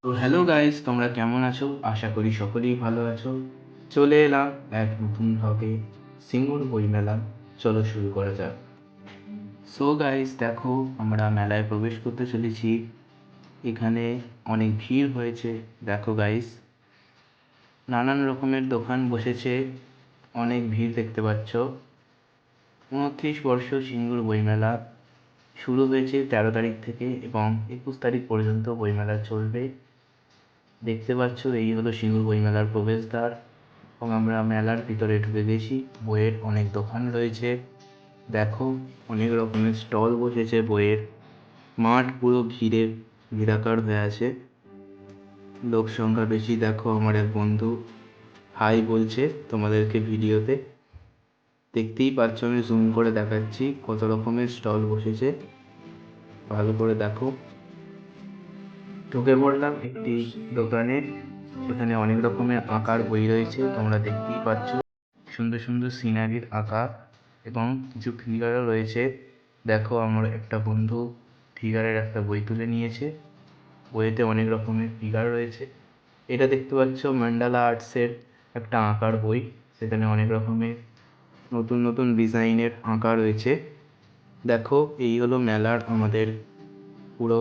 তো hello guys, তোমরা কেমন আছো? আশা করি সকলেই ভালো আছো। চলে এলাম এক নতুন ভাবে সিঙ্গুর বইমেলা। চলো শুরু করা যাক। সো গাইস, দেখো আমরা মেলায় প্রবেশ করতে চলেছি। এখানে অনেক ভিড় হয়েছে। দেখো গাইস, নানান রকমের দোকান বসেছে। অনেক ভিড় দেখতে পাচ্ছ। 29 বর্ষ সিঙ্গুর বইমেলা শুরু হয়েছে 13 তারিখ থেকে এবং 21 তারিখ পর্যন্ত বইমেলা চলবে। দেখতে পাচ্ছ, এই হলো সিঙ্গুর বইমেলার প্রবেশদ্বার এবং আমরা মেলার ভিতরে ঢুকে গেছি। বইয়ের অনেক দোকান রয়েছে। দেখো, অনেক রকমের স্টল বসেছে বইয়ের। মাঠ পুরো ভিড়ে ভিড়াকার হয়ে আছে। লোক সংখ্যা বেশি। দেখো, আমার এক বন্ধু হাই বলছে তোমাদেরকে ভিডিওতে। দেখতেই পাচ্ছ, আমি জুম করে দেখাচ্ছি কত রকমের স্টল বসেছে। ভালো করে দেখো। ঢুকে পড়লাম একটি দোকানে। এখানে অনেক রকমের আঁকার বই রয়েছে, তোমরা দেখতেই পাচ্ছ। সুন্দর সুন্দর সিনারির আঁকা এবং কিছু ফিগারও রয়েছে। দেখো, আমার একটা বন্ধু ফিগারের একটা বই তুলে নিয়েছে। বইয়েতে অনেক রকমের ফিগার রয়েছে। এটা দেখতে পাচ্ছ ম্যান্ডালা আর্টসের একটা আঁকার বই। সেখানে অনেক রকমের নতুন নতুন ডিজাইনের আঁকা রয়েছে। দেখো, এই হলো মেলার আমাদের পুরো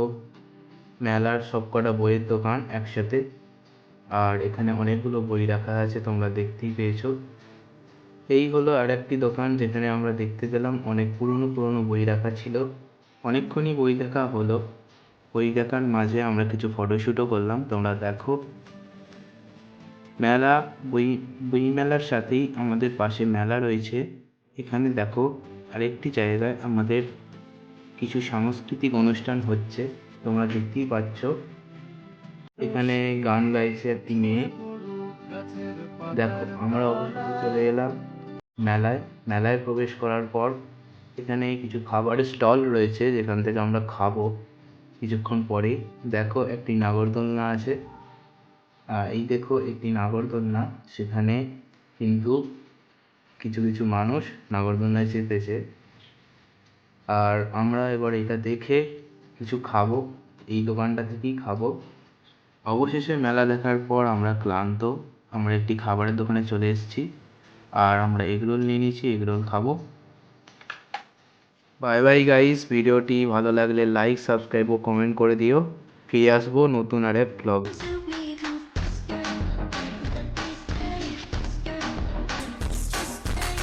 মেলার সবকটা বইয়ের দোকান একসাথে। আর এখানে অনেকগুলো বই রাখা আছে, তোমরা দেখতেই পেয়েছো। এই হলো আর একটি দোকান যেখানে আমরা দেখতে পেলাম অনেক পুরনো পুরনো বই রাখা ছিল। অনেকক্ষণই বই দেখা হলো। বই দেখার মাঝে আমরা কিছু ফটোশ্যুটও করলাম, তোমরা দেখো। মেলা বই বই মেলার সাথেই আমাদের পাশে মেলা রয়েছে। এখানে দেখো, আরেকটি জায়গায় আমাদের কিছু সাংস্কৃতিক অনুষ্ঠান হচ্ছে, তোমরা দেখতেই পাচ্ছ। এখানে গান গাইছে একটি মেয়ে। দেখো, আমরা অবশেষে চলে এলাম মেলায়। মেলায় প্রবেশ করার পর এখানে কিছু খাবারের স্টল রয়েছে, যেখান থেকে আমরা খাবো কিছুক্ষণ পরেই। দেখো, একটি নাগরদোলনা আছে। এই দেখো, একটি নাগরদোলনা। সেখানে কিন্তু কিছু কিছু মানুষ নাগরদোলনায় চেপেছে। আর আমরা এবার এটা দেখে কিছু খাবো, এই দোকানটা থেকেই খাবো। অবশেষে মেলা দেখার পর আমরা ক্লান্ত। আমরা একটি খাবারের দোকানে চলে এসেছি আর আমরা এগরোল নিয়ে নিয়েছি, এগরোল খাবো। বাই বাই গাইস, ভিডিওটি ভালো লাগলে লাইক, সাবস্ক্রাইব ও কমেন্ট করে দিও। ফিরে আসবো নতুন আর এক ব্লগ।